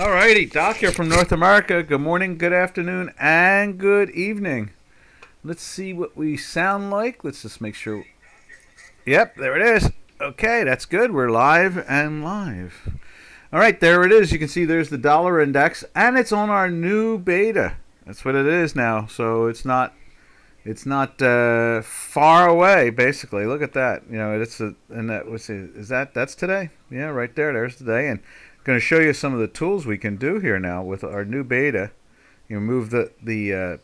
Alrighty, Doc here from North America. Good morning, good afternoon, and good evening. Let's see what we sound like. Let's just make sure. Yep, there it is. Okay, that's good. We're live and live. All right, there it is. You can see there's the dollar index, and it's on our new beta. That's what it is now. So it's not far away. Basically, look at that. And that's today. Yeah, right there. There's today, and going to show you some of the tools we can do here now with our new beta. You move the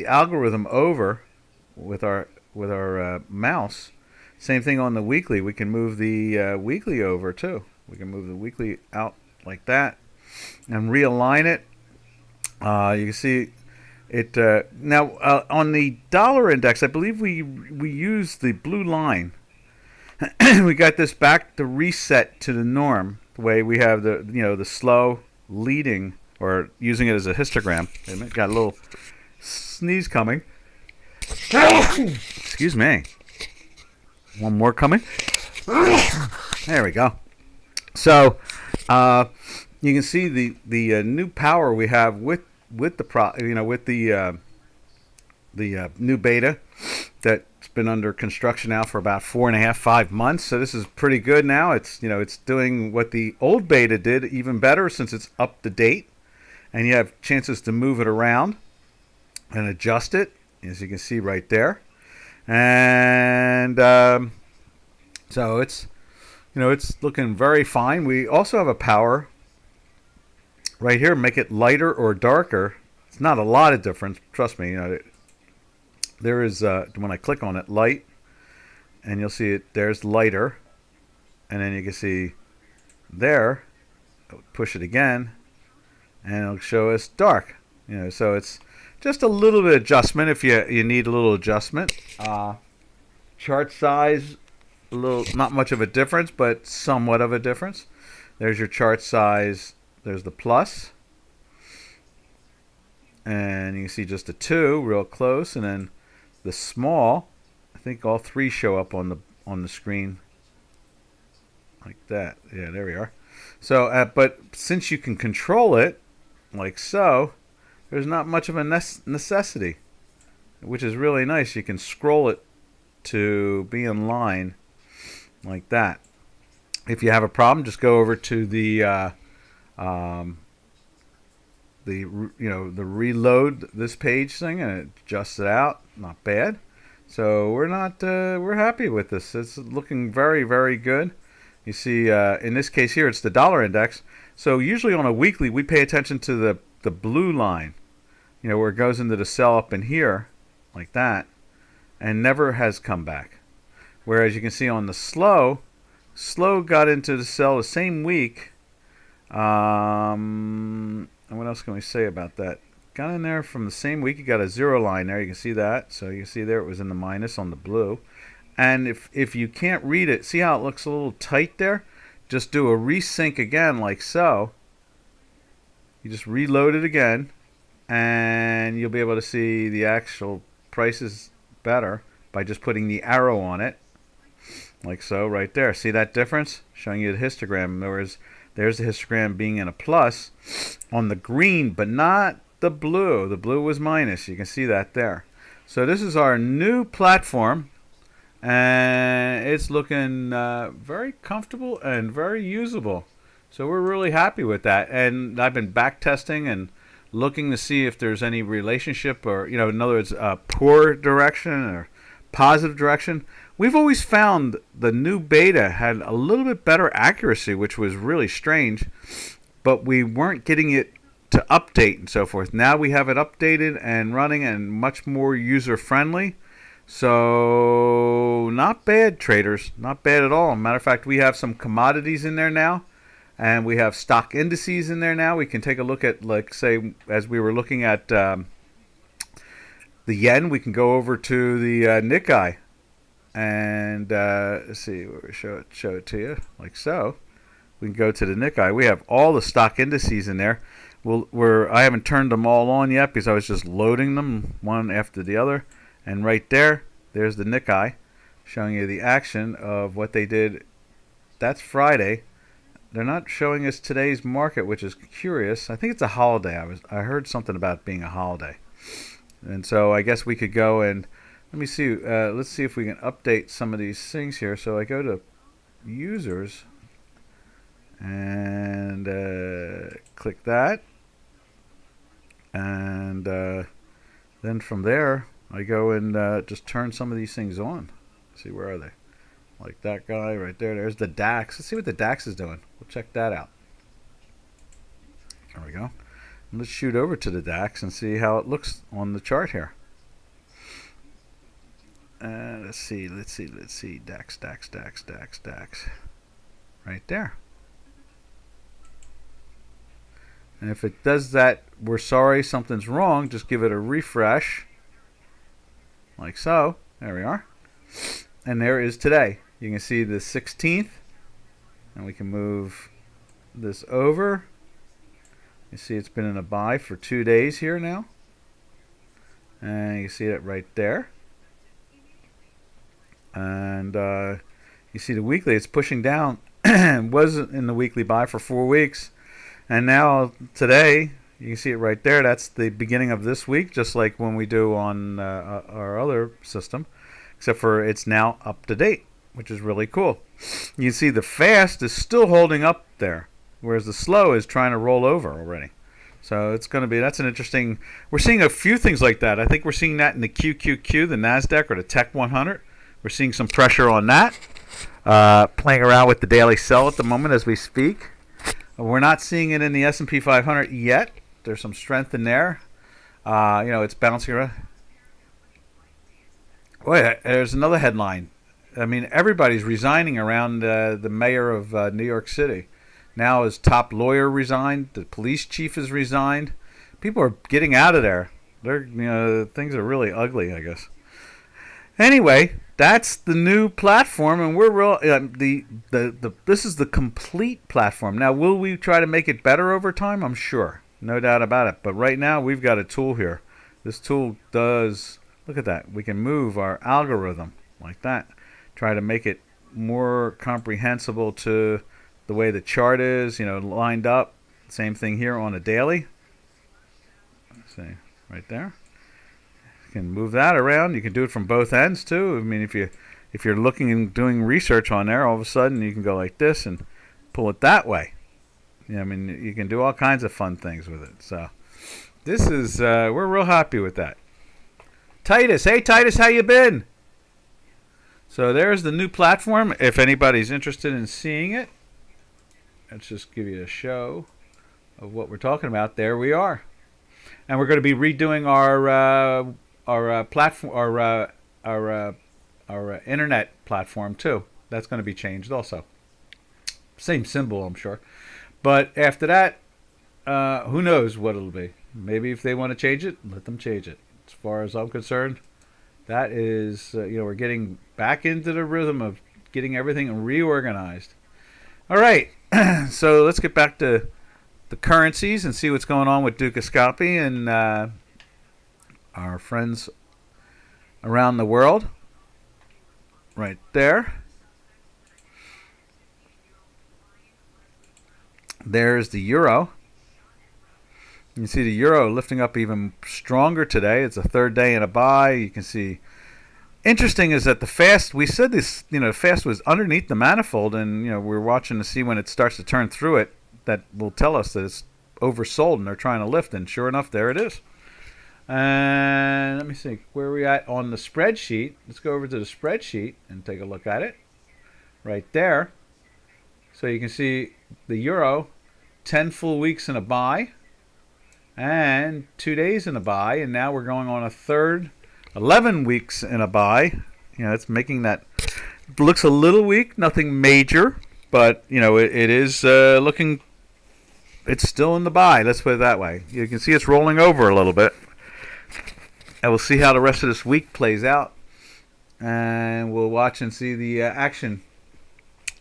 algorithm over with our mouse. Same thing on the weekly. We can move the weekly over too. We can move the weekly out like that and realign it. You can see it now on the dollar index. I believe we use the blue line. We got this back to reset to the norm. The way we have the slow leading or using it as a histogram. Got a little sneeze coming. Excuse me. One more coming. There we go. So you can see the new power we have with the new beta that's been under construction now for about 4.5-5 months. So this is pretty good now. It's doing what the old beta did, even better since it's up to date, and you have chances to move it around and adjust it, as you can see right there. And so it's looking very fine. We also have a power right here, make it lighter or darker. It's not a lot of difference, trust me. There is when I click on it, light, and you'll see it. There's lighter, and then you can see there. Push it again, and it'll show us dark. So it's just a little bit of adjustment if you need a little adjustment. Chart size, not much of a difference, but somewhat of a difference. There's your chart size. There's the plus, and you can see just a 2 real close, and then the small. I think all 3 show up on the screen like that. Yeah, there we are. So, but since you can control it like so, there's not much of a necessity, which is really nice. You can scroll it to be in line like that. If you have a problem, just go over to the reload this page thing, and it adjusts it out. Not bad. So we're happy with this. It's looking very, very good. You see, in this case here, it's the dollar index. So usually on a weekly, we pay attention to the blue line, where it goes into the cell up in here, like that, and never has come back. Whereas you can see on the slow got into the cell the same week. And what else can we say about that? Got in there from the same week. You got a 0 line there. You can see that. So you can see there it was in the minus on the blue. And if you can't read it, see how it looks a little tight there? Just do a resync again like so. You just reload it again, and you'll be able to see the actual prices better by just putting the arrow on it like so right there. See that difference? Showing you the histogram. There's the histogram being in a plus on the green, but not the blue. The blue was minus. You can see that there. So this is our new platform, and it's looking very comfortable and very usable. So we're really happy with that. And I've been back testing and looking to see if there's any relationship, or in other words, poor direction or positive direction. We've always found the new beta had a little bit better accuracy, which was really strange, but we weren't getting it to update and so forth. Now we have it updated and running and much more user-friendly. So not bad, traders. Not bad at all. Matter of fact, we have some commodities in there now, and we have stock indices in there now. We can take a look at, like, say, as we were looking at the yen, we can go over to the Nikkei. And let's see, show it to you like so. We can go to the Nikkei. We have all the stock indices in there. I haven't turned them all on yet because I was just loading them one after the other. And right there's the Nikkei, showing you the action of what they did. That's Friday. they're not showing us today's market, which is curious. I think it's a holiday. I heard something about it being a holiday, and so I guess we could go and let me see. Let's see if we can update some of these things here. So I go to users and click that, and then from there I go and just turn some of these things on. Let's see, where are they? Like that guy right there. There's the DAX. Let's see what the DAX is doing. We'll check that out. There we go. And let's shoot over to the DAX and see how it looks on the chart here. Let's see. DAX. Right there. And if it does that, we're sorry, something's wrong. Just give it a refresh. Like so. There we are. And there is today. You can see the 16th. And we can move this over. You see it's been in a buy for 2 days here now. And you see it right there. And you see the weekly, it's pushing down. It was in the weekly buy for 4 weeks. And now today, you can see it right there. That's the beginning of this week, just like when we do on our other system. Except for it's now up to date, which is really cool. You see the fast is still holding up there, whereas the slow is trying to roll over already. So it's going to be, that's an interesting, we're seeing a few things like that. I think we're seeing that in the QQQ, the NASDAQ, or the Tech 100. We're seeing some pressure on that. Playing around with the daily sell at the moment as we speak. We're not seeing it in the S&P 500 yet. There's some strength in there. It's bouncing around. Wait, there's another headline. I mean, everybody's resigning around the mayor of New York City. Now his top lawyer resigned. The police chief has resigned. People are getting out of there. Things are really ugly, I guess. Anyway, that's the new platform, and we're real. This is the complete platform. Now, will we try to make it better over time? I'm sure, no doubt about it. But right now, we've got a tool here. This tool does. Look at that. We can move our algorithm like that. Try to make it more comprehensible to the way the chart is. Lined up. Same thing here on a daily. Let's see, right there. You can move that around. You can do it from both ends too. I mean, if you're looking and doing research on there, all of a sudden you can go like this and pull it that way. I mean, you can do all kinds of fun things with it. So this is we're real happy with that. Titus, hey Titus, how you been? So there's the new platform. If anybody's interested in seeing it, let's just give you a show of what we're talking about. There we are, and we're going to be redoing our platform, our internet platform too. That's going to be changed also. Same symbol, I'm sure. But after that, who knows what it'll be? Maybe if they want to change it, let them change it. As far as I'm concerned, that is, we're getting back into the rhythm of getting everything reorganized. All right, so let's get back to the currencies and see what's going on with Dukascopy and our friends around the world. Right there. There's the euro. You can see the euro lifting up even stronger today. It's a third day in a buy. You can see. Interesting is that the fast, we said this, fast was underneath the manifold, and we're watching to see when it starts to turn through it. That will tell us that it's oversold and they're trying to lift. And sure enough, there it is. And let me see, where are we at on the spreadsheet? Let's go over to the spreadsheet and take a look at it. Right there. So you can see the euro, 10 full weeks in a buy and 2 days in a buy. And now we're going on a third, 11 weeks in a buy. It's making that, looks a little weak, nothing major, but it is looking, it's still in the buy. Let's put it that way. You can see it's rolling over a little bit. And we'll see how the rest of this week plays out. And we'll watch and see the action.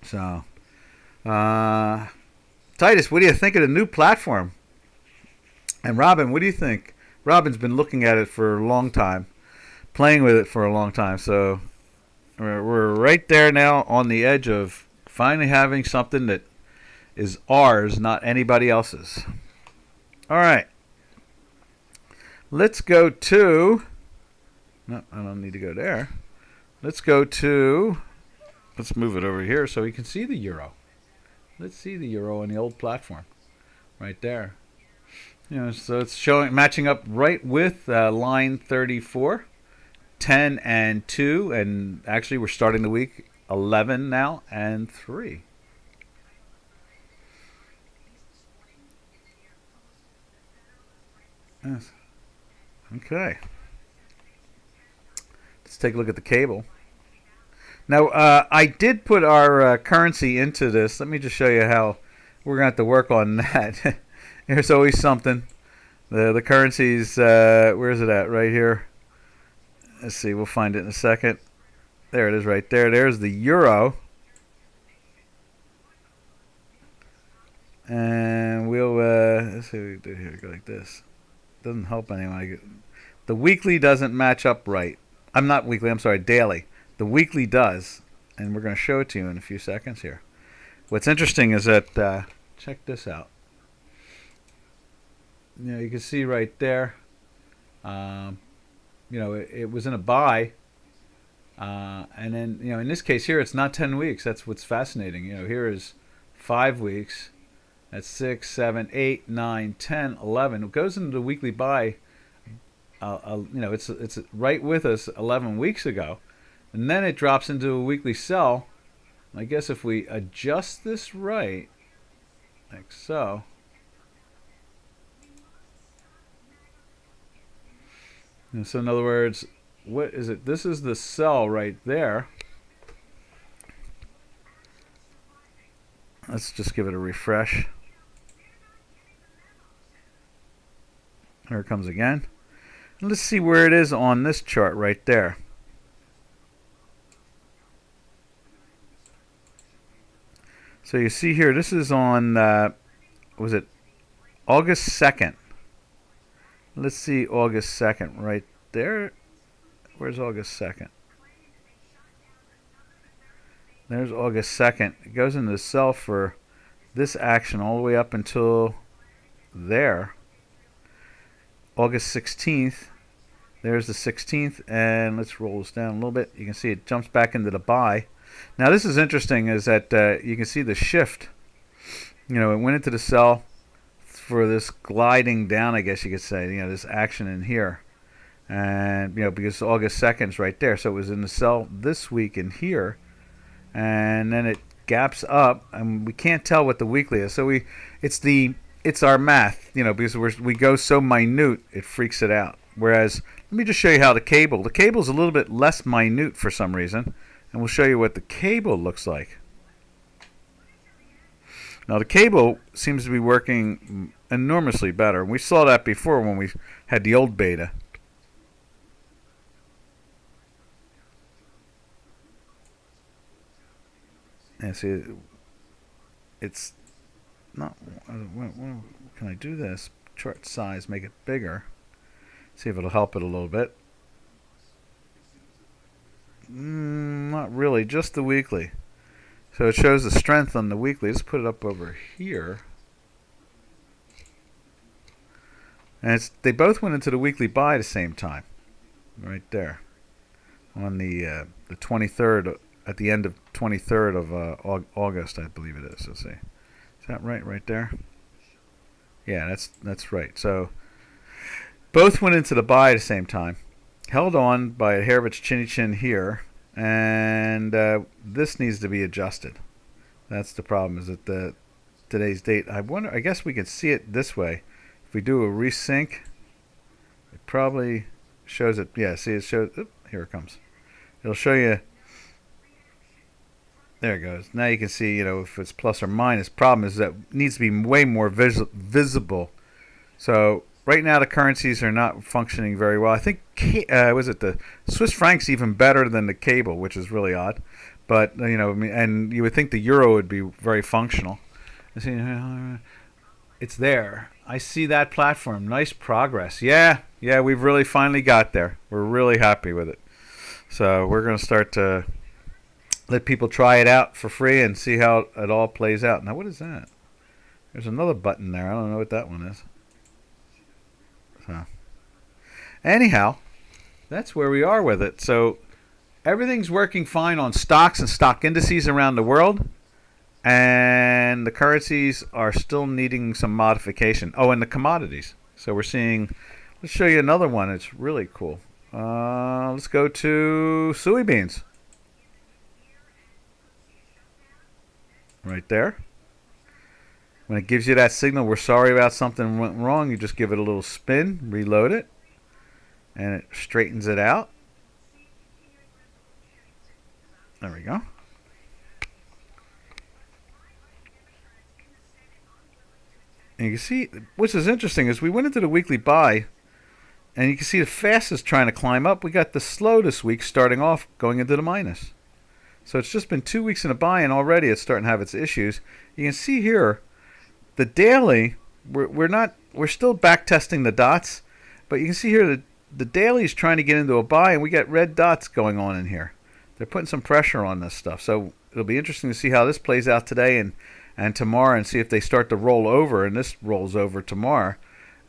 So, Titus, what do you think of the new platform? And Robin, what do you think? Robin's been looking at it for a long time. Playing with it for a long time. So, we're right there now on the edge of finally having something that is ours, not anybody else's. All right. Let's go to... No, I don't need to go there. Let's go to... Let's move it over here so we can see the euro. Let's see the euro on the old platform. Right there. So it's showing, matching up right with line 34. 10 and 2. And actually we're starting the week 11 now and 3. Yes. Okay. Let's take a look at the cable. Now, I did put our currency into this. Let me just show you how we're going to have to work on that. There's always something. The currency's, where is it at? Right here. Let's see. We'll find it in a second. There it is right there. There's the euro. And we'll, let's see what we do here. Go like this. Doesn't help anyone. The weekly doesn't match up right. I'm not weekly. I'm sorry, daily. The weekly does, and we're going to show it to you in a few seconds here. What's interesting is that check this out. You can see right there. It was in a buy, and then in this case here it's not 10 weeks. That's what's fascinating. Here is 5 weeks. That's 6, 7, 8, 9, 10, 11. It goes into the weekly buy. It's right with us 11 weeks ago, and then it drops into a weekly sell. I guess if we adjust this right, like so. And so in other words, what is it? This is the sell right there. Let's just give it a refresh. Here it comes again. Let's see where it is on this chart right there. So you see here, this is on, was it August 2nd? Let's see August 2nd right there. Where's August 2nd? There's August 2nd. It goes into the sell for this action all the way up until there. August 16th. There's the 16th, and let's roll this down a little bit. You can see it jumps back into the buy. Now this is interesting, is that you can see the shift. It went into the sell for this gliding down, I guess you could say, this action in here. And, because August 2nd is right there. So it was in the sell this week in here. And then it gaps up, and we can't tell what the weekly is. So it's our math, because we go so minute, it freaks it out. Whereas, let me just show you how the cable's a little bit less minute for some reason, and we'll show you what the cable looks like. Now the cable seems to be working enormously better. We saw that before when we had the old beta. And see, it's not. Can I do this? Chart size, make it bigger. See if it'll help it a little bit. Not really, just the weekly. So it shows the strength on the weekly. Let's put it up over here. And they both went into the weekly buy at the same time. Right there. On the 23rd, at the end of 23rd of August, I believe it is. Let's see. Is that right there? Yeah, that's right. So both went into the buy at the same time. Held on by a hair of its chinny chin here. And this needs to be adjusted. That's the problem, is that today's date. I guess we can see it this way. If we do a resync, it probably shows it. Yeah, see, it shows. Here it comes. It'll show you. There it goes. Now you can see, if it's plus or minus. Problem is that it needs to be way more visible. So right now the currencies are not functioning very well. I think was it the Swiss franc's even better than the cable, which is really odd. But and you would think the euro would be very functional. It's there. I see that platform. Nice progress. Yeah, we've really finally got there. We're really happy with it. So we're going to start to let people try it out for free and see how it all plays out. Now, what is that? There's another button there. I don't know what that one is. So, anyhow, that's where we are with it. So everything's working fine on stocks and stock indices around the world. And the currencies are still needing some modification. Oh, and the commodities. So we're seeing, let's show you another one. It's really cool. Let's go to soybeans. Right there. When it gives you that signal, we're sorry about something went wrong, you just give it a little spin, reload it, and it straightens it out. There we go. And you can see, which is interesting, is we went into the weekly buy, and you can see the fast is trying to climb up. We got the slow this week starting off going into the minus. So it's just been 2 weeks in a buy, and already it's starting to have its issues. You can see here, the daily, we're still back testing the dots, but you can see here the daily is trying to get into a buy, and we got red dots going on in here. They're putting some pressure on this stuff. So it'll be interesting to see how this plays out today and tomorrow, and see if they start to roll over, and this rolls over tomorrow.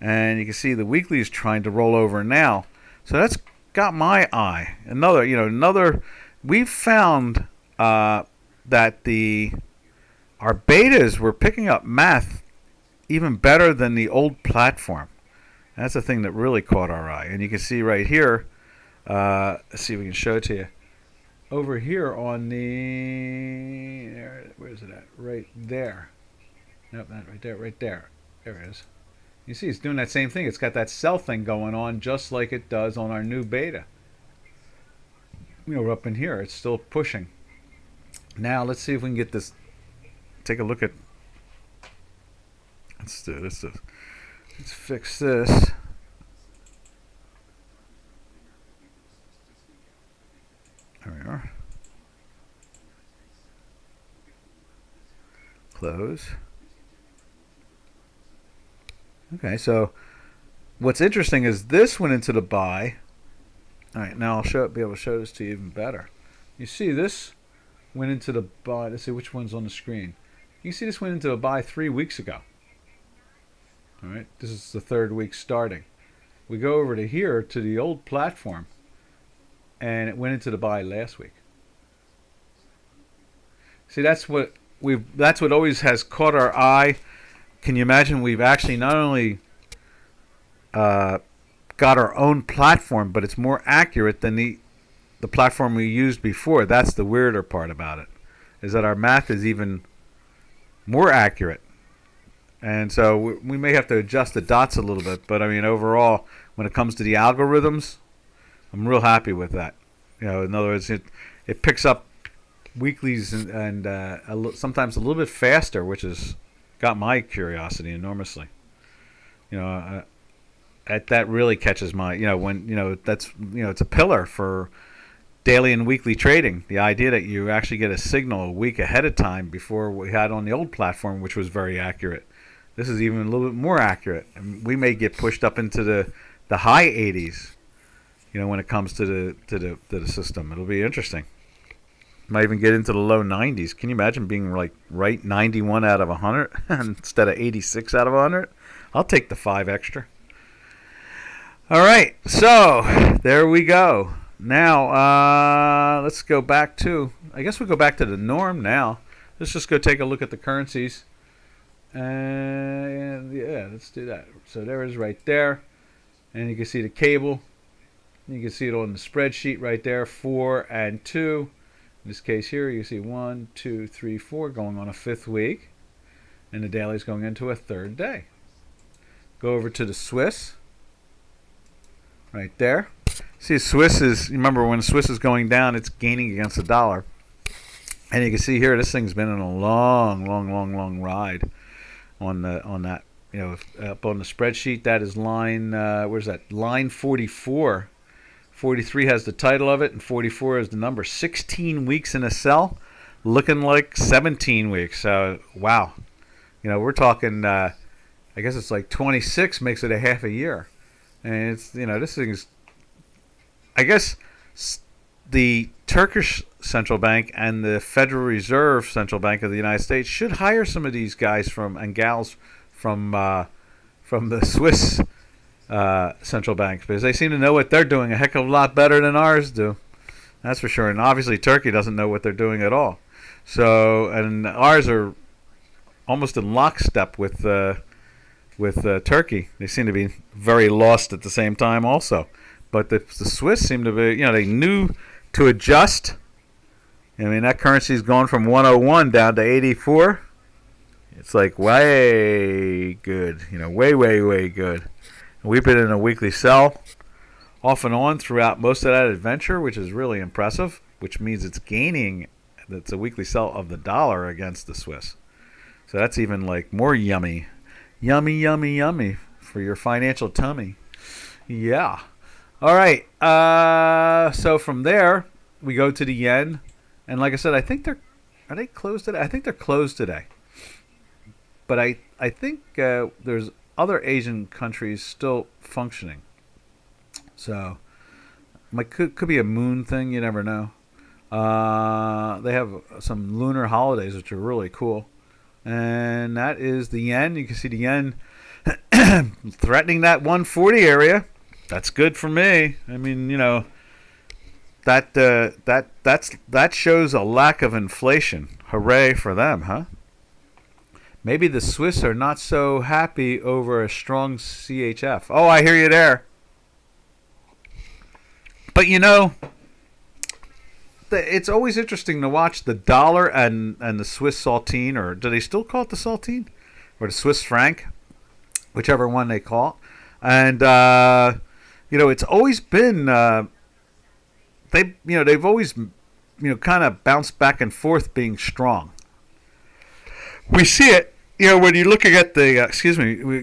And you can see the weekly is trying to roll over now. So that's got my eye. We've found that our betas were picking up math even better than the old platform. That's the thing that really caught our eye. And you can see right here, let's see if we can show it to you. Over here on the, where's it at? Right there. Nope, not right there, right there. There it is. You see, it's doing that same thing. It's got that sell thing going on just like it does on our new beta. We're up in here. It's still pushing. Now, let's see if we can get this. Take a look at. Let's do this. Let's fix this. There we are. Close. Okay, so what's interesting is this went into the buy. All right, now I'll be able to show this to you even better. You see this went into the buy. Let's see which one's on the screen. You can see this went into a buy 3 weeks ago. All right, this is the third week starting. We go over to here to the old platform, and it went into the buy last week. See, that's what always has caught our eye. Can you imagine? We've actually not only got our own platform, but it's more accurate than the platform we used before. That's the weirder part about it, is that our math is even more accurate. And so we may have to adjust the dots a little bit, but I mean, overall, when it comes to the algorithms, I'm real happy with that. In other words, it picks up weeklies and sometimes a little bit faster, which has got my curiosity enormously. That really catches my, that's, it's a pillar for daily and weekly trading. The idea that you actually get a signal a week ahead of time before we had on the old platform, which was very accurate. This is even a little bit more accurate. And we may get pushed up into the high 80s, when it comes to the system. It'll be interesting. Might even get into the low 90s. Can you imagine being like right 91 out of 100 instead of 86 out of 100? I'll take the 5 extra. All right, so there we go. Now let's go back to, I guess we'll go back to the norm now. Let's just go take a look at the currencies. And yeah, let's do that. So there it is right there. And you can see the cable. You can see it on the spreadsheet right there, 4 and 2. In this case here, you see 1, 2, 3, 4 going on a 5th week. And the daily is going into a 3rd day. Go over to the Swiss. Right there. See, Swiss is, remember when Swiss is going down, it's gaining against the dollar. And you can see here, this thing's been on a long ride on that. Up on the spreadsheet, that is line, where's that? Line 44. 43 has the title of it, and 44 is the number. 16 weeks in a sell, looking like 17 weeks. So, wow. We're talking, I guess it's like 26 makes it a half a year. And it's, this thing's, I guess, the Turkish central bank and the Federal Reserve Central Bank of the United States should hire some of these guys from and gals from the Swiss central banks, because they seem to know what they're doing a heck of a lot better than ours do. That's for sure. And obviously Turkey doesn't know what they're doing at all. So, and ours are almost in lockstep with Turkey. They seem to be very lost at the same time also. But the Swiss seem to be, they knew to adjust. I mean, that currency's gone from 101 down to 84. It's like way good, way, way, way good. And we've been in a weekly sell off and on throughout most of that adventure, which is really impressive, which means it's gaining. That's a weekly sell of the dollar against the Swiss. So that's even like more yummy. Yummy, yummy, yummy for your financial tummy. Yeah. All right. So from there, we go to the yen. And like I said, I think are they closed today? I think they're closed today. But I think there's other Asian countries still functioning. So could be a moon thing. You never know. They have some lunar holidays, which are really cool. And that is the yen. You can see the yen threatening that 140 area. That's good for me. I mean, that shows a lack of inflation. Hooray for them, huh? Maybe the Swiss are not so happy over a strong CHF. Oh, I hear you there. But it's always interesting to watch the dollar and the Swiss saltine, or do they still call it the saltine, or the Swiss franc, whichever one they call it. And it's always been they've always kind of bounced back and forth being strong. We see it, when you're looking at the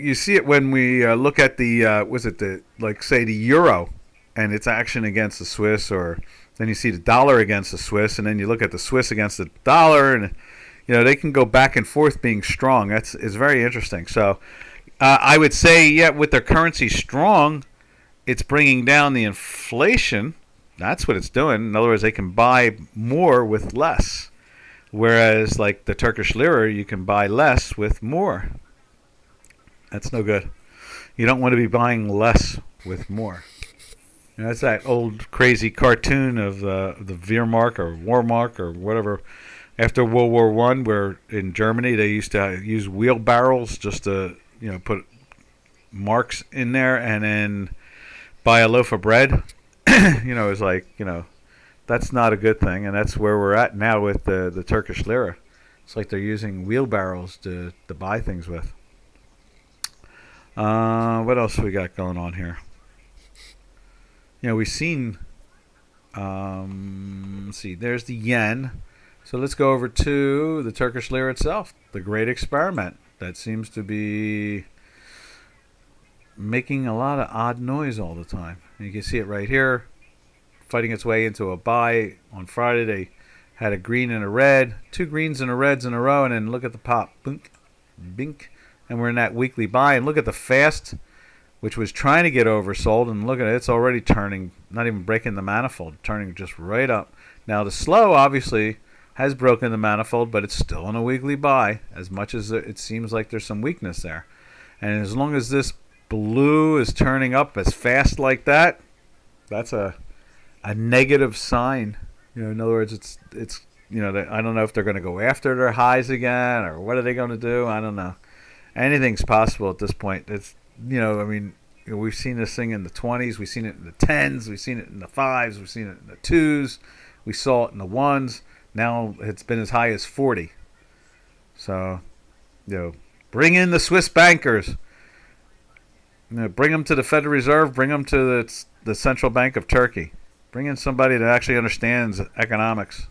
you see it when we look at the say the euro and its action against the Swiss, or then you see the dollar against the Swiss, and then you look at the Swiss against the dollar, and they can go back and forth being strong. It's very interesting. So I would say, with their currency strong, it's bringing down the inflation. That's what it's doing. In other words, they can buy more with less. Whereas, like the Turkish lira, you can buy less with more. That's no good. You don't want to be buying less with more. That's that old crazy cartoon of the Wehrmacht or Wehrmacht or whatever. After World War I, where in Germany they used to use wheelbarrows just to put marks in there and then buy a loaf of bread. It's like that's not a good thing, and that's where we're at now with the Turkish lira. It's like they're using wheelbarrows to buy things with. What else we got going on here? We've seen, let's see, there's the yen. So let's go over to the Turkish lira itself, the great experiment that seems to be making a lot of odd noise all the time. And you can see it right here, fighting its way into a buy. On Friday, they had a green and a red, two greens and a reds in a row, and then look at the pop, bink, bink, and we're in that weekly buy. And look at the fast, which was trying to get oversold, and look at it, it's already turning, not even breaking the manifold, turning just right up. Now the slow obviously has broken the manifold, but it's still in a weekly buy, as much as it seems like there's some weakness there. And as long as this blue is turning up as fast like that, that's a negative sign. In other words, it's I don't know if they're going to go after their highs again, or what are they going to do. I don't know. Anything's possible at this point. It's we've seen this thing in the 20s, we've seen it in the 10s, we've seen it in the 5s, we've seen it in the 2s, we saw it in the 1s. Now it's been as high as 40. So, bring in the Swiss bankers. Bring them to the Federal Reserve, bring them to the Central Bank of Turkey. Bring in somebody that actually understands economics.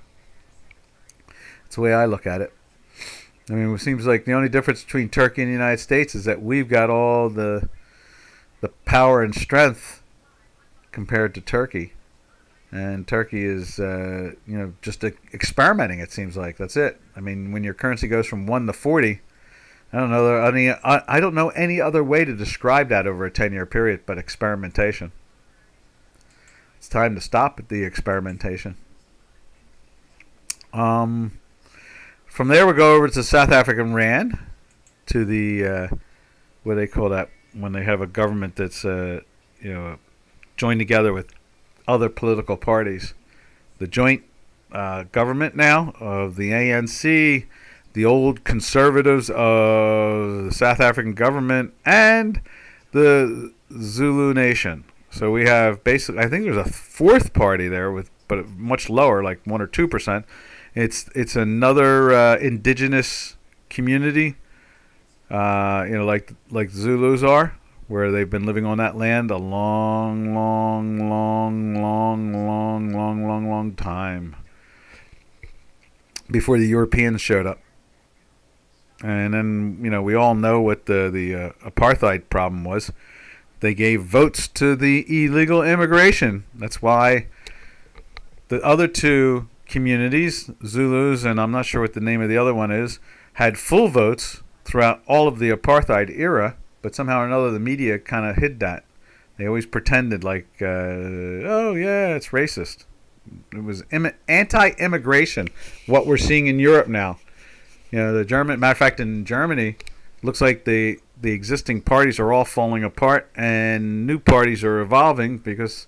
That's the way I look at it. It seems like the only difference between Turkey and the United States is that we've got all the power and strength compared to Turkey. And Turkey is, just experimenting, it seems like. That's it. When your currency goes from 1 to 40, I don't know any other way to describe that over a 10-year period but experimentation. It's time to stop the experimentation. From there, we go over to South African Rand, to the what do they call that when they have a government that's joined together with other political parties. The joint government now of the ANC, the old conservatives of the South African government, and the Zulu Nation. So we have basically, I think there's a fourth party there but much lower, like 1 or 2%. It's another indigenous community, like Zulus are, where they've been living on that land a long time before the Europeans showed up. And then we all know what the apartheid problem was. They gave votes to the illegal immigration. That's why the other two communities, Zulus, and I'm not sure what the name of the other one is, had full votes throughout all of the apartheid era, but somehow or another the media kind of hid that. They always pretended like, oh yeah, it's racist. It was anti-immigration, what we're seeing in Europe now. Matter of fact, in Germany, looks like the existing parties are all falling apart and new parties are evolving because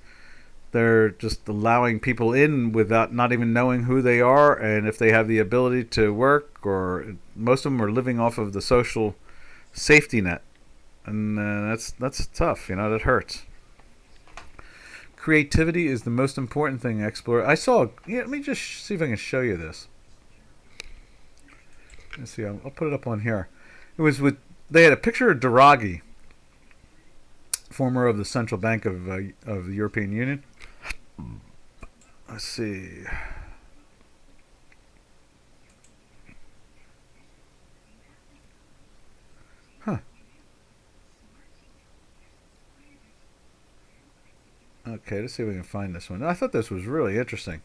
they're just allowing people in without not even knowing who they are and if they have the ability to work, or most of them are living off of the social safety net. And that's tough, that hurts. Creativity is the most important thing, Explorer. I saw, let me just see if I can show you this. Let's see, I'll put it up on here. They had a picture of Draghi, former of the Central Bank of the European Union. Let's see. Okay, let's see if we can find this one. I thought this was really interesting.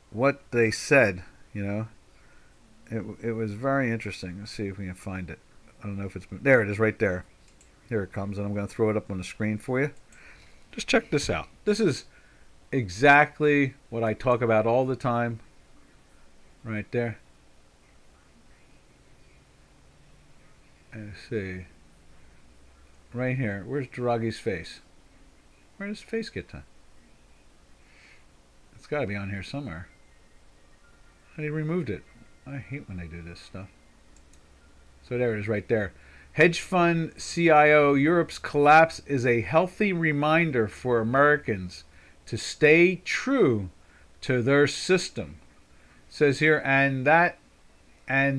What they said, it was very interesting. Let's see if we can find it. I don't know if there it is, right there. Here it comes, and I'm going to throw it up on the screen for you. Just check this out. This is exactly what I talk about all the time. Right there. Let's see. Right here. Where's Draghi's face? Where does his face get to? It's got to be on here somewhere. They removed it. I hate when they do this stuff. So there it is right there. Hedge fund CIO, Europe's collapse is a healthy reminder for Americans to stay true to their system. It says here, and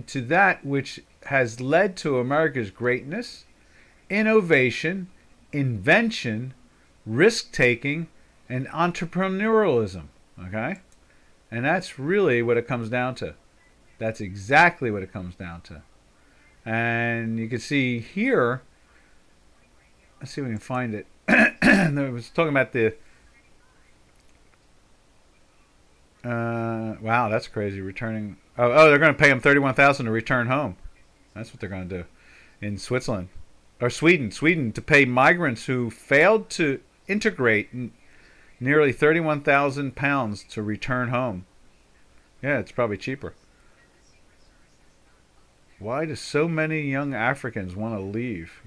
to that which has led to America's greatness, innovation, invention, risk-taking, and entrepreneurialism. Okay? And that's really what it comes down to. That's exactly what it comes down to. And you can see here, let's see if we can find it. I was talking about the, wow, that's crazy. Returning, they're going to pay them $31,000 to return home. That's what they're going to do in Switzerland. Or Sweden to pay migrants who failed to integrate nearly £31,000 to return home. Yeah, it's probably cheaper. Why do so many young Africans want to leave?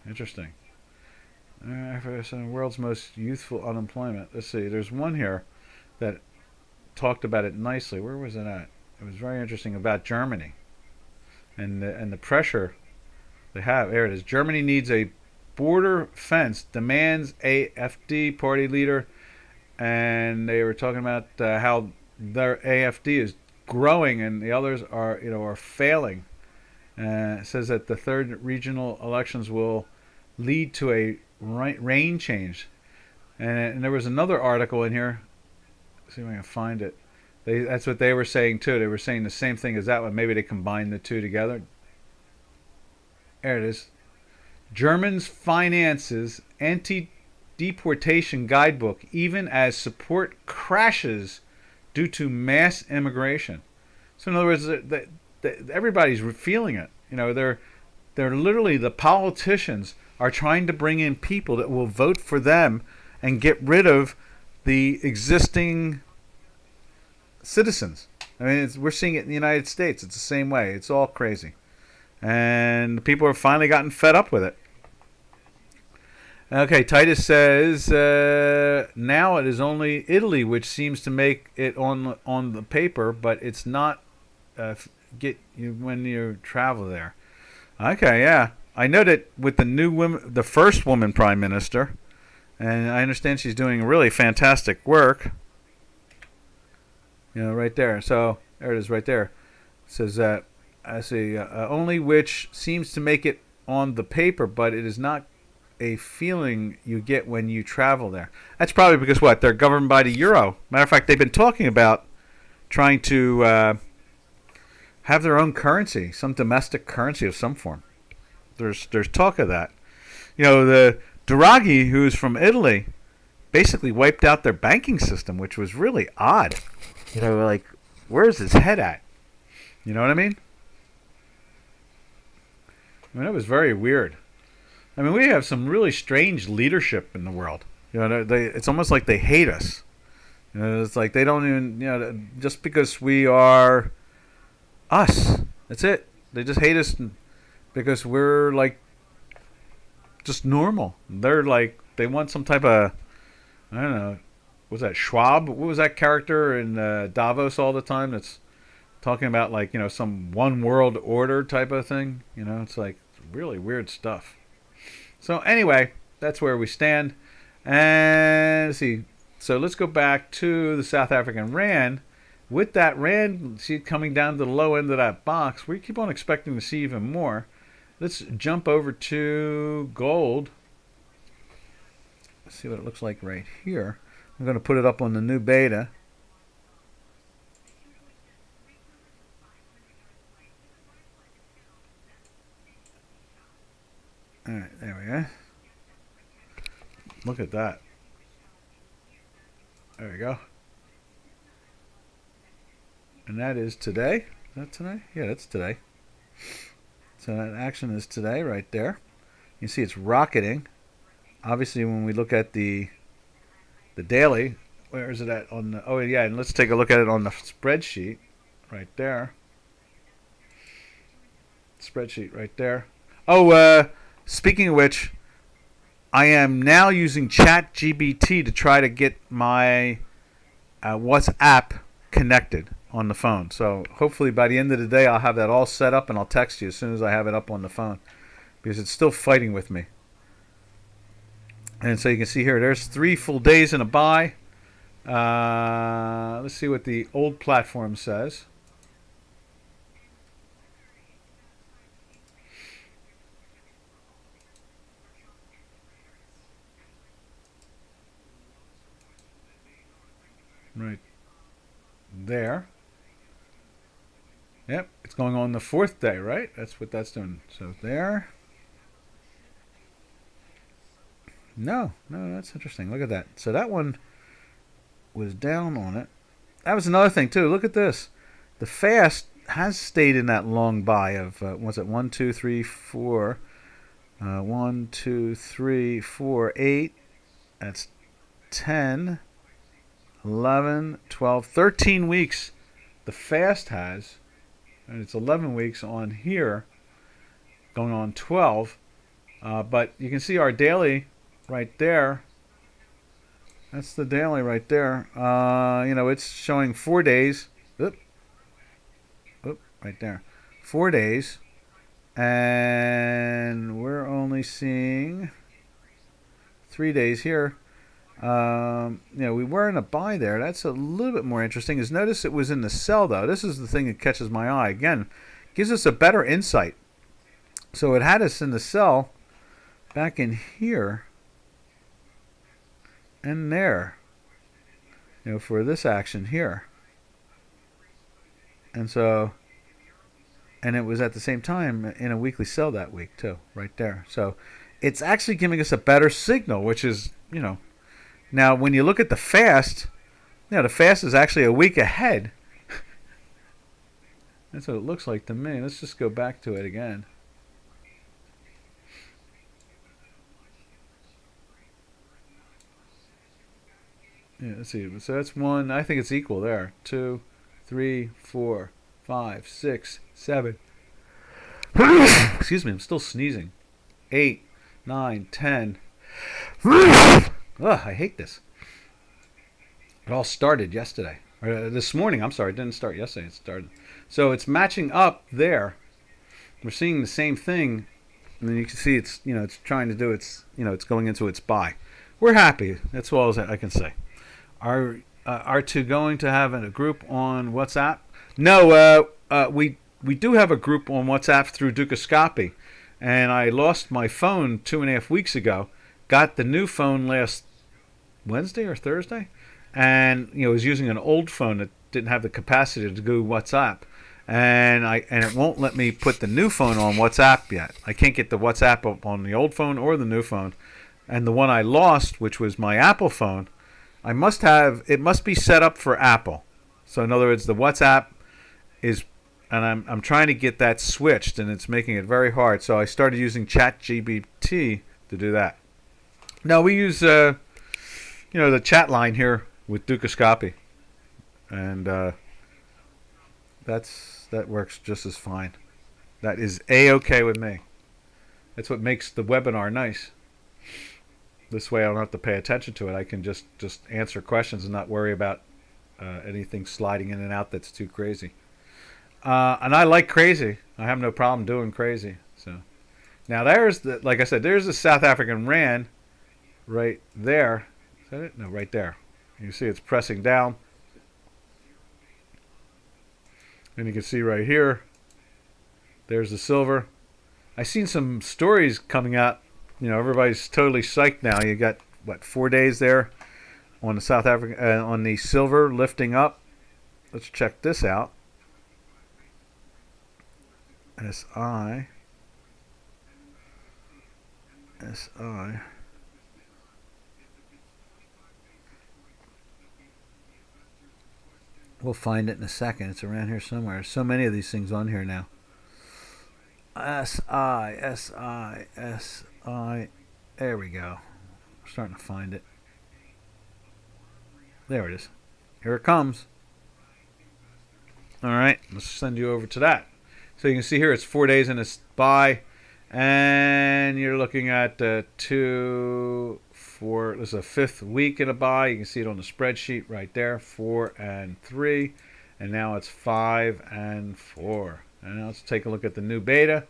Interesting. Africa, the world's most youthful unemployment. Let's see. There's one here that talked about it nicely. Where was it at? It was very interesting about Germany and the pressure they have. There it is. Germany needs a border fence, demands AfD party leader, and they were talking about how their AfD is growing and the others are failing. It says that the third regional elections will lead to a reign change. And there was another article in here. Let's see if I can find it. That's what they were saying too. They were saying the same thing as that one. Maybe they combined the two together. There it is. Germans' finances anti-deportation guidebook, even as support crashes due to mass immigration. So in other words, everybody's feeling it. They're literally, the politicians are trying to bring in people that will vote for them and get rid of the existing citizens. I mean, we're seeing it in the United States. It's the same way. It's all crazy. And people have finally gotten fed up with it. Okay, Titus says, now it is only Italy which seems to make it on the paper, but it's not get you when you travel there. Okay, yeah. I know that with the first woman prime minister, and I understand she's doing really fantastic work. You know, right there. So there it is, right there. It says that I see only which seems to make it on the paper, but it is not a feeling you get when you travel there. That's probably because what? They're governed by the euro. Matter of fact, they've been talking about trying to have their own currency, some domestic currency of some form. There's talk of that. You know, the Draghi, who's from Italy, basically wiped out their banking system, which was really odd. You know, like, where's his head at? You know what I mean? I mean, it was very weird. I mean, we have some really strange leadership in the world. You know, it's almost like they hate us. You know, it's like they don't even, you know, just because we are us. That's it. They just hate us because we're like just normal. They're like, they want some type of, I don't know, what was that, Schwab? What was that character in Davos all the time that's talking about, like, you know, some one world order type of thing? You know, it's like really weird stuff. So anyway, that's where we stand. And let's see. So let's go back to the South African Rand. With that Rand, see it coming down to the low end of that box. We keep on expecting to see even more. Let's jump over to gold. Let's see what it looks like right here. I'm going to put it up on the new beta. All right, there we go. Look at that. There we go. And that is today. Is that today? Yeah, that's today. So that action is today right there. You see it's rocketing. Obviously, when we look at the daily, where is it at on the, oh yeah, and let's take a look at it on the spreadsheet right there. Spreadsheet right there. Oh, speaking of which, I am now using ChatGPT to try to get my WhatsApp connected on the phone. So hopefully by the end of the day I'll have that all set up and I'll text you as soon as I have it up on the phone, because it's still fighting with me. And so you can see here, there's 3 full days in a buy. Let's see what the old platform says. Right there. Yep, it's going on the 4th day, right? That's what that's doing. So there. No, that's interesting. Look at that. So that one was down on it. That was another thing too. Look at this. The fast has stayed in that long buy of what's it? 1, 2, 3, 4. 1, 2, 3, 4, 8. That's 10. 11, 12, 13 weeks the fast has, and it's 11 weeks on here, going on 12. But you can see our daily right there. That's the daily right there. You know, it's showing 4 days. Oop, right there. 4 days. And we're only seeing 3 days here. You know, we were in a buy there. That's a little bit more interesting. Is notice it was in the sell though. This is the thing that catches my eye. Again, gives us a better insight. So it had us in the sell back in here and there. You know, for this action here. And so, and it was at the same time in a weekly sell that week too, right there. So it's actually giving us a better signal, which is, you know, now when you look at the fast, you know, the fast is actually a week ahead. That's what it looks like to me. Let's just go back to it again. Yeah, let's see. So that's one. I think it's equal there. 2, 3, 4, 5, 6, 7. Excuse me. I'm still sneezing. 8, 9, 10. Ugh, I hate this. It all started yesterday. Or this morning. I'm sorry. It didn't start yesterday. It started. So it's matching up there. We're seeing the same thing. And then you can see it's trying to do it's going into its buy. We're happy. That's all I can say. Are two going to have a group on WhatsApp? No, we do have a group on WhatsApp through Dukascopy, and I lost my phone 2.5 weeks ago. Got the new phone last Wednesday or Thursday, and was using an old phone that didn't have the capacity to do WhatsApp, and it won't let me put the new phone on WhatsApp yet. I can't get the WhatsApp up on the old phone or the new phone, and the one I lost, which was my Apple phone. It must be set up for Apple. So in other words, the WhatsApp is, and I'm trying to get that switched, and it's making it very hard. So I started using ChatGPT to do that. No, we use the chat line here with Dukascopy, and that works just as fine. That is A-okay with me. That's what makes the webinar nice. This way I don't have to pay attention to it. I can just answer questions and not worry about anything sliding in and out that's too crazy. And I like crazy. I have no problem doing crazy. So now like I said, there's the South African Rand right there. Is that it? No, right there. You see it's pressing down. And you can see right here, there's the silver. I've seen some stories coming out. Everybody's totally psyched now. You got 4 days there on the South African on the silver lifting up. Let's check this out. SI. We'll find it in a second. It's around here somewhere. So many of these things on here now. SI. There we go. We're starting to find it. There it is. Here it comes. All right. Let's send you over to that. So you can see here it's 4 days in a buy. And you're looking at 2, 4. This is a 5th week in a buy. You can see it on the spreadsheet right there. 4 and 3. And now it's 5 and 4. And now let's take a look at the new beta.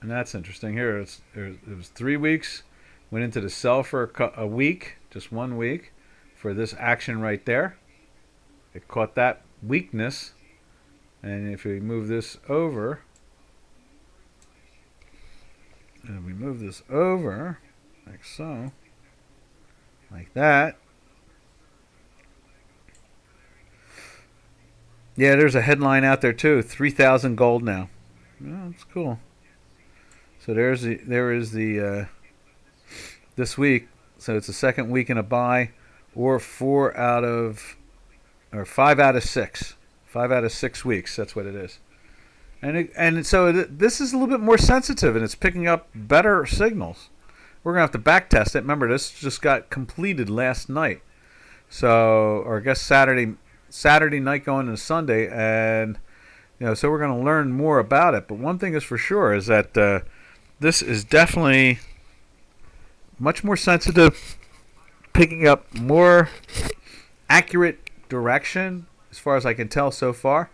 And that's interesting. Here it was 3 weeks. Went into the sell for a week, just 1 week, for this action right there. It caught that weakness. And if we move this over, like so, like that. Yeah, there's a headline out there too. 3,000 gold now. Oh, that's cool. So there is the this week. So it's the 2nd week in a buy, or 5 out of 6. 5 out of 6 weeks. That's what it is. So this is a little bit more sensitive, and it's picking up better signals. We're gonna have to back test it. Remember, this just got completed last night. So, or I guess Saturday night going into Sunday, and so we're going to learn more about it. But one thing is for sure is that this is definitely much more sensitive, picking up more accurate direction as far as I can tell so far.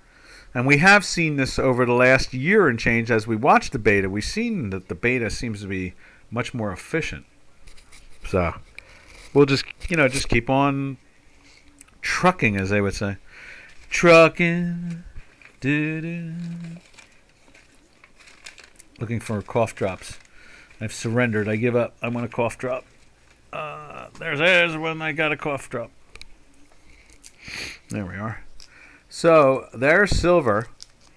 And we have seen this over the last year and change as we watch the beta. We've seen that the beta seems to be much more efficient. So we'll just keep on trucking, as they would say. Trucking. Looking for cough drops. I've surrendered. I give up. I want a cough drop. There's when I got a cough drop. There we are. So there's silver.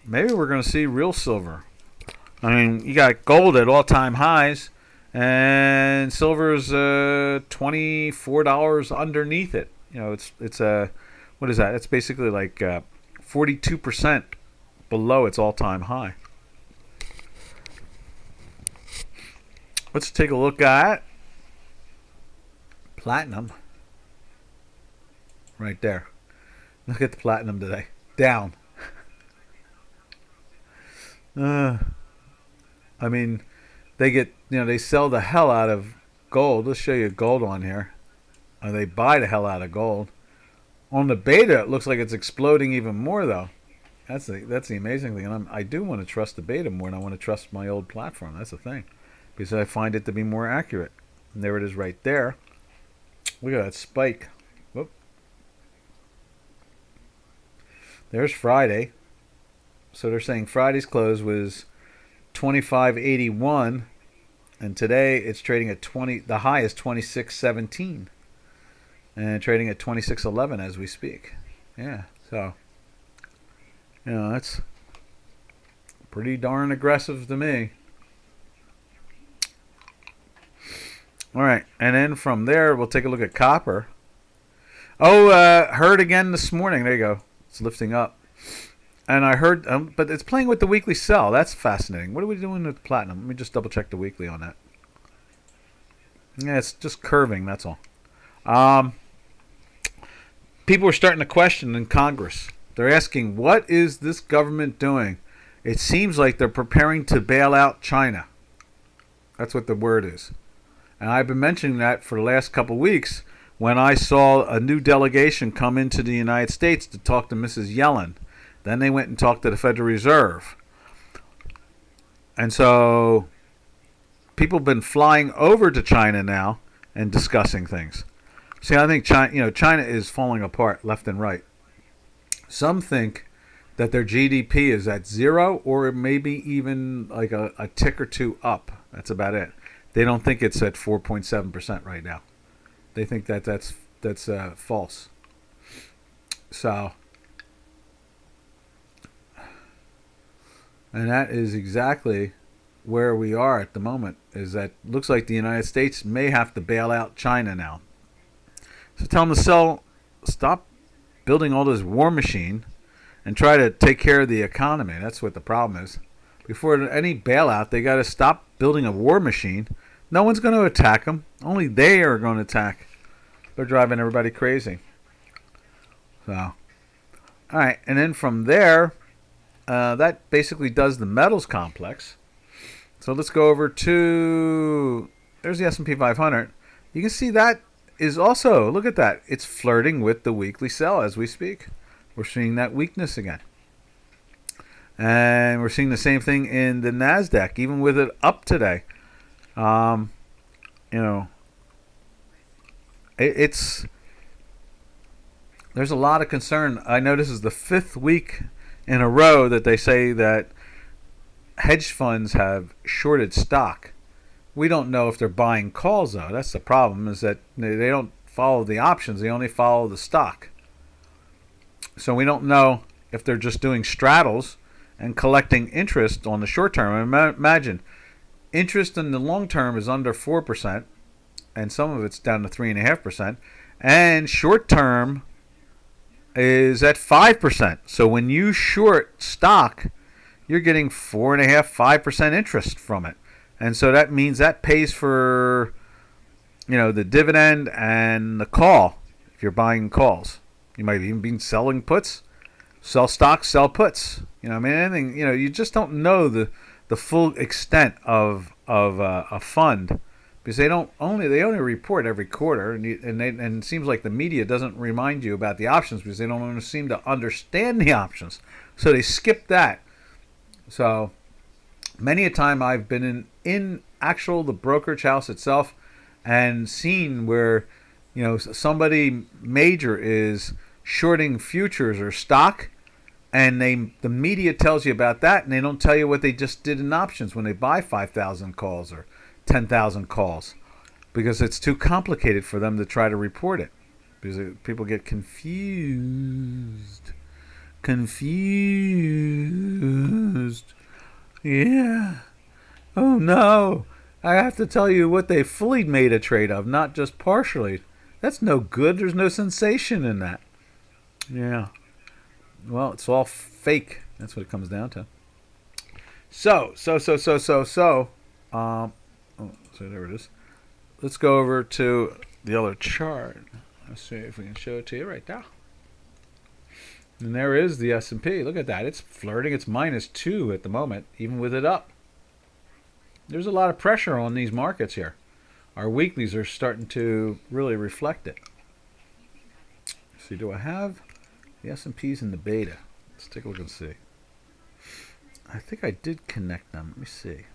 Maybe we're going to see real silver. I mean, you got gold at all-time highs, and silver's $24 underneath it. It's a what is that? It's basically like 42% below its all-time high. Let's take a look at platinum right there. Look at the platinum today. Down. Uh, I mean, they sell the hell out of gold. Let's show you gold on here. They buy the hell out of gold. On the beta, it looks like it's exploding even more, though. That's the amazing thing. And I do want to trust the beta more, and I want to trust my old platform. That's the thing. Because I find it to be more accurate. And there it is right there. Look at that spike. Whoop. There's Friday. So they're saying Friday's close was 25.81, and today it's trading at 20. The high is 26.17, and trading at 26.11 as we speak. Yeah, so that's pretty darn aggressive to me. All right, and then from there we'll take a look at copper. Oh, heard again this morning. There you go. It's lifting up. And I heard, but it's playing with the weekly sell. That's fascinating. What are we doing with platinum? Let me just double check the weekly on that. Yeah, it's just curving. That's all. People are starting to question in Congress. They're asking, what is this government doing? It seems like they're preparing to bail out China. That's what the word is. And I've been mentioning that for the last couple of weeks when I saw a new delegation come into the United States to talk to Mrs. Yellen. Then they went and talked to the Federal Reserve. And so people have been flying over to China now and discussing things. See, I think China is falling apart left and right. Some think that their GDP is at 0 or maybe even like a tick or two up. That's about it. They don't think it's at 4.7% right now. They think that's false. So... And that is exactly where we are at the moment, is that looks like the United States may have to bail out China now. So tell them to stop building all this war machine and try to take care of the economy. That's what the problem is. Before any bailout, they got to stop building a war machine. No one's going to attack them. Only they are going to attack. They're driving everybody crazy. So, all right. And then from there... that basically does the metals complex. So let's go over to... There's the S&P 500. You can see that is also... Look at that. It's flirting with the weekly sell as we speak. We're seeing that weakness again. And we're seeing the same thing in the NASDAQ, even with it up today. It's... There's a lot of concern. I know this is the 5th week in a row that they say that hedge funds have shorted stock. We don't know if they're buying calls, though. That's the problem, is that they don't follow the options. They only follow the stock. So we don't know if they're just doing straddles and collecting interest on the short term. Imagine, interest in the long term is under 4%, and some of it's down to 3.5%, and short term is at 5%. So when you short stock, you're getting 4.5-5% interest from it. And so that means that pays for, the dividend and the call if you're buying calls. You might even be selling puts, sell stocks, sell puts. Anything, you just don't know the full extent of a fund. Because they only report every quarter, and it seems like the media doesn't remind you about the options because they don't seem to understand the options, so they skip that. So many a time I've been in the brokerage house itself and seen where somebody major is shorting futures or stock, and the media tells you about that, and they don't tell you what they just did in options when they buy 5,000 calls or 10,000 calls, because it's too complicated for them to try to report it, because people get confused. Yeah. Oh no, I have to tell you what they fully made a trade of, not just partially. That's no good. There's no sensation in that. Yeah. Well, it's all fake. That's what it comes down to. So Oh, so there it is. Let's go over to the other chart. Let's see if we can show it to you right there. And there is the S&P. Look at that. It's flirting. It's -2 at the moment, even with it up. There's a lot of pressure on these markets here. Our weeklies are starting to really reflect it. See, do I have the S&Ps and the beta? Let's take a look and see. I think I did connect them. Let me see.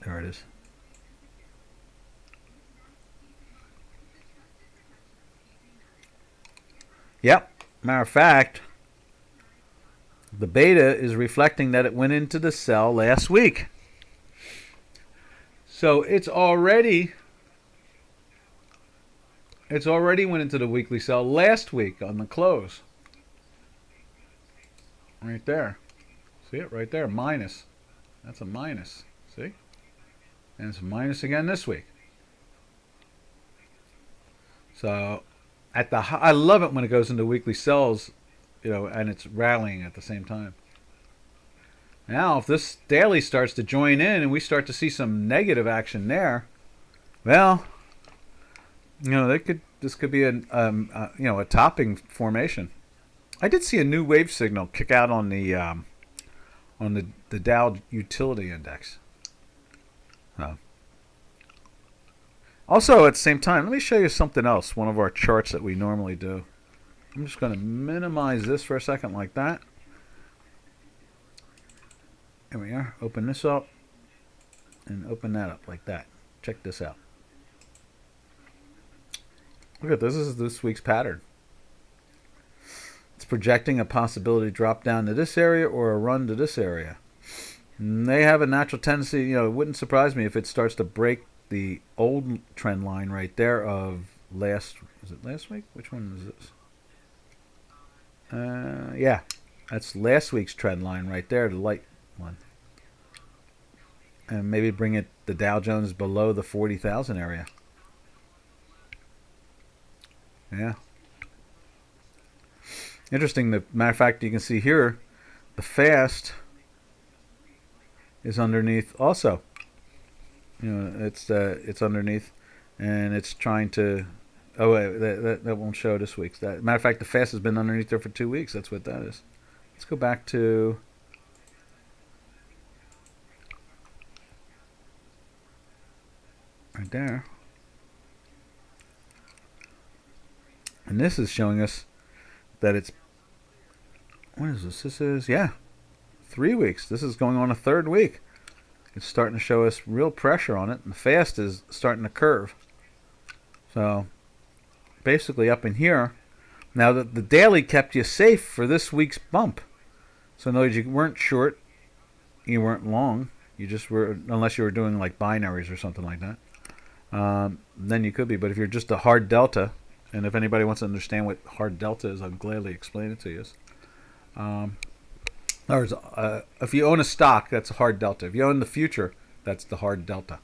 There it is. Yep. Matter of fact, the beta is reflecting that it went into the sell last week. So it's already went into the weekly sell last week on the close. Right there. See it right there, minus. That's a minus. See? And it's a minus again this week. So I love it when it goes into weekly sells, and it's rallying at the same time. Now, if this daily starts to join in and we start to see some negative action there, well, this could be a topping formation. I did see a new wave signal kick out on the Dow Utility Index. Also, at the same time, let me show you something else, one of our charts that we normally do. I'm just going to minimize this for a second like that. There we are. Open this up and open that up like that. Check this out. Look at this. This is this week's pattern. It's projecting a possibility drop down to this area or a run to this area. And they have a natural tendency, it wouldn't surprise me if it starts to break the old trend line right there of is it last week? Which one is this? Yeah, that's last week's trend line right there, the light one. And maybe bring the Dow Jones below the 40,000 area. Yeah. Interesting. The matter of fact, you can see here, the fast is underneath also. It's underneath, and it's trying to. Oh wait, that won't show this week's. Matter of fact, the fast has been underneath there for 2 weeks. That's what that is. Let's go back to. Right there. And this is showing us that it's. What is this? This is 3 weeks. This is going on a third week. It's starting to show us real pressure on it, and the fast is starting to curve. So basically up in here. Now the daily kept you safe for this week's bump. So in other words, you weren't short, you weren't long, you just were, unless you were doing like binaries or something like that. Then you could be. But if you're just a hard delta, and if anybody wants to understand what hard delta is, I'll gladly explain it to you. If you own a stock, that's a hard delta. If you own the future, that's the hard delta.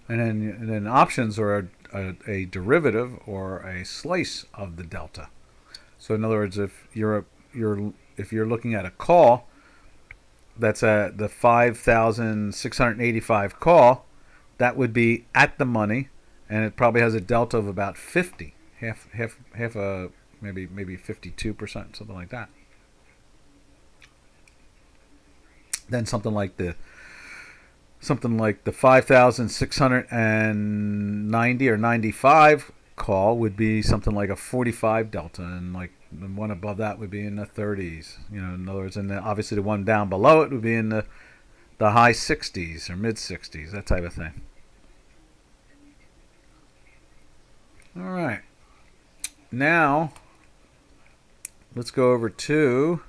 And then options are a derivative or a slice of the delta. So in other words, if you're looking at a call, that's the 5,685 call, that would be at the money, and it probably has a delta of about 50, half maybe 52%, something like that. Then something like the 5,690 or 95 call would be something like a 45 delta, and like the one above that would be in the 30s. In other words, and obviously the one down below it would be in the high 60s or mid 60s, that type of thing. All right. Now let's go over to.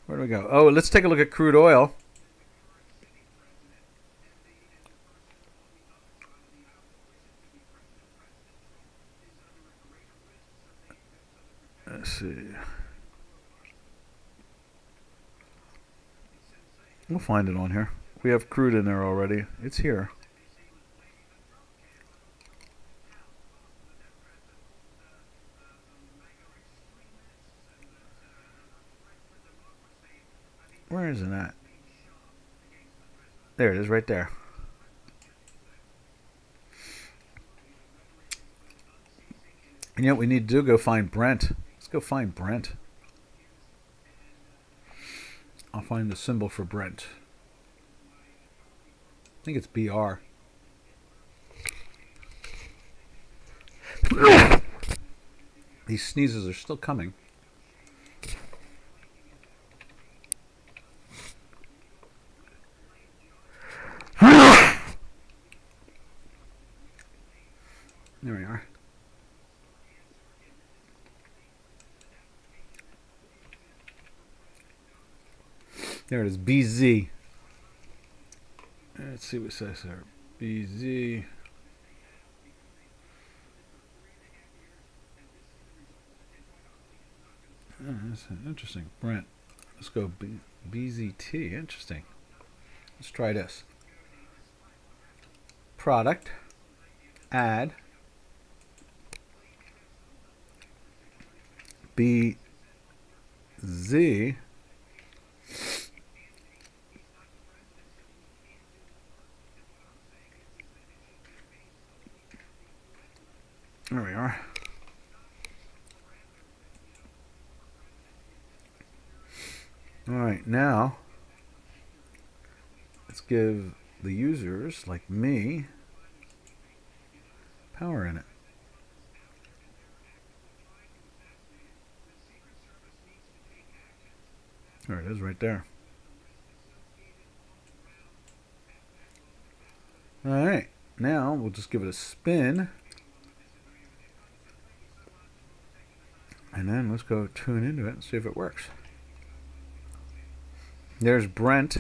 Where do we go? Oh, let's take a look at crude oil. Let's see. We'll find it on here. We have crude in there already. It's here. Where is it at? There it is right there. And you know what we need to do? Go find Brent. Let's go find Brent. I'll find the symbol for Brent. I think it's BR. These sneezes are still coming. There we are. There it is, BZ. Let's see what it says there. BZ. Oh, that's interesting. Brent. Let's go BZT. Interesting. Let's try this. Product. Add. BZ. There we are. All right, now let's give the users like me power in it. There it is right there. All right, now we'll just give it a spin. And then let's go tune into it and see if it works. There's Brent.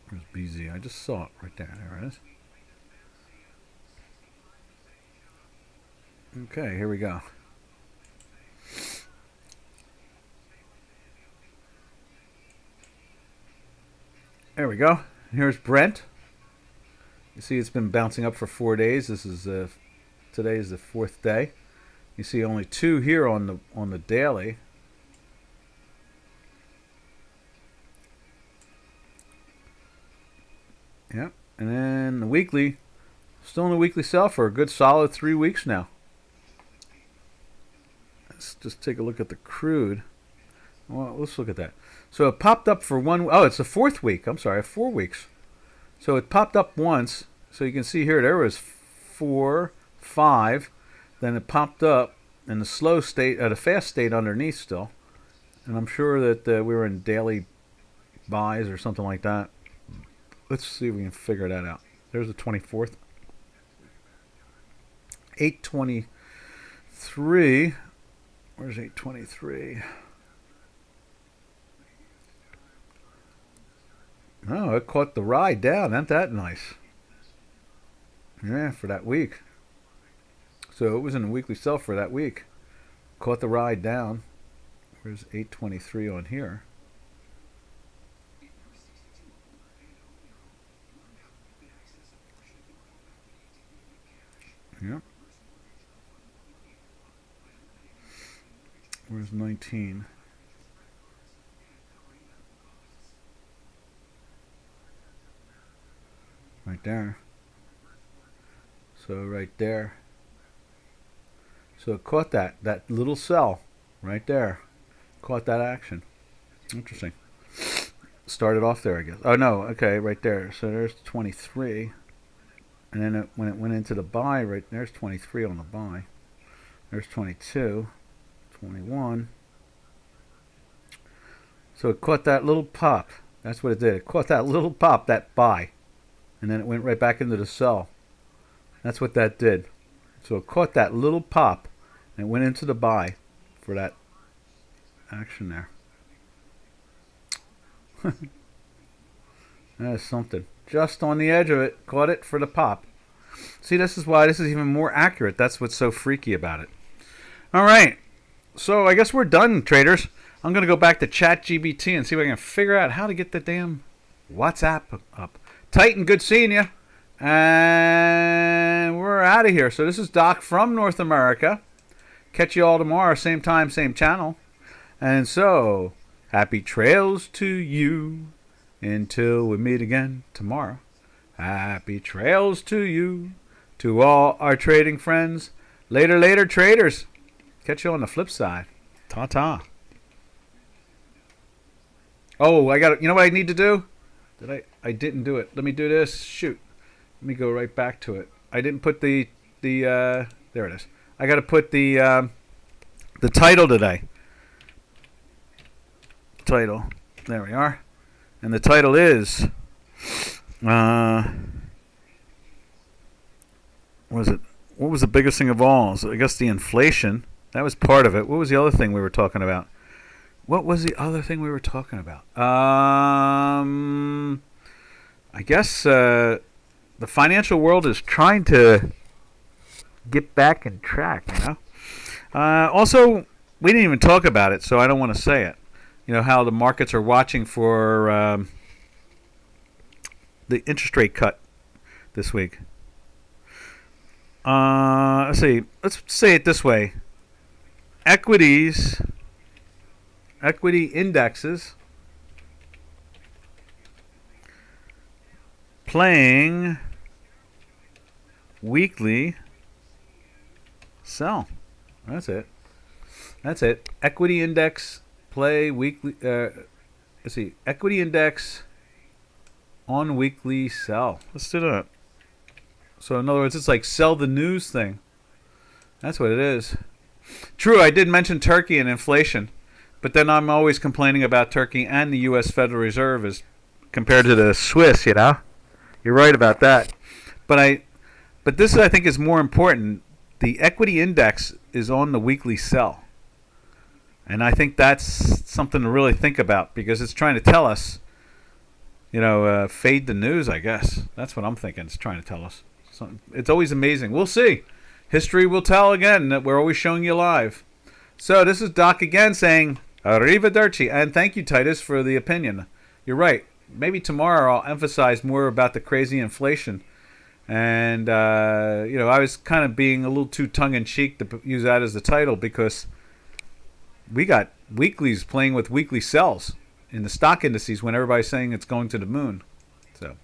There's BZ. I just saw it right there. There it is. Okay, here we go. There we go. Here's Brent. You see it's been bouncing up for 4 days. This is today is the 4th day. You see only 2 here on the daily. Yep. And then the weekly, still in the weekly sell for a good solid 3 weeks now. Let's just take a look at the crude. Well, let's look at that. So it popped up for oh, it's the 4th week. I'm sorry, 4 weeks. So it popped up once. So you can see here, there was 4, 5. Then it popped up in the slow state, the fast state underneath still. And I'm sure that we were in daily buys or something like that. Let's see if we can figure that out. There's the 24th. 823. Where's 823? Oh, it caught the ride down. Ain't that nice? Yeah, for that week. So it was in the weekly sell for that week. Caught the ride down. Where's 823 on here? Yep. Where's 19? Right there. So right there. So it caught that little cell right there. Caught that action. Interesting. Started off there, I guess. Oh no, okay, right there. So there's 23. And then when it went into the buy, right there's 23 on the buy. There's 22, 21. So it caught that little pop. That's what it did. It caught that little pop, that buy. And then it went right back into the sell. That's what that did. So it caught that little pop and it went into the buy for that action there. That is something. Just on the edge of it, caught it for the pop. See, this is why this is even more accurate. That's what's so freaky about it. All right. So I guess we're done, traders. I'm going to go back to ChatGPT and see if I can figure out how to get the damn WhatsApp up. Titan, good seeing you. And we're out of here. So this is Doc from North America. Catch you all tomorrow, same time, same channel. And so, happy trails to you until we meet again tomorrow. Happy trails to you, to all our trading friends. Later, later, traders. Catch you on the flip side. Ta-ta. Oh, I got it. You know what I need to do? I didn't do it. Let me do this. Shoot. Let me go right back to it. I didn't put the there it is. I got to put the title today. Title. There we are. And the title is what was it? What was the biggest thing of all? So I guess the inflation. That was part of it. What was the other thing we were talking about? What was the other thing we were talking about? I guess the financial world is trying to get back in track, you know. Also, we didn't even talk about it, so I don't want to say it. You know, how the markets are watching for the interest rate cut this week. Let's see. Let's say it this way. Equity indexes playing weekly sell. That's it. That's it. Equity index play weekly. Let's see. Equity index on weekly sell. Let's do that. So in other words, it's like sell the news thing. That's what it is. True, I did mention Turkey and inflation, but then I'm always complaining about Turkey and the U.S. Federal Reserve as compared to the Swiss. You know, you're right about that. But this I think is more important. The equity index is on the weekly sell, and I think that's something to really think about because it's trying to tell us, you know, fade the news. I guess that's what I'm thinking. It's trying to tell us. It's always amazing. We'll see. History will tell again that we're always showing you live. So this is Doc again saying arrivederci. And thank you, Titus, for the opinion. You're right. Maybe tomorrow I'll emphasize more about the crazy inflation. And, you know, I was kind of being a little too tongue-in-cheek to use that as the title because we got weeklies playing with weekly sells in the stock indices when everybody's saying it's going to the moon. So...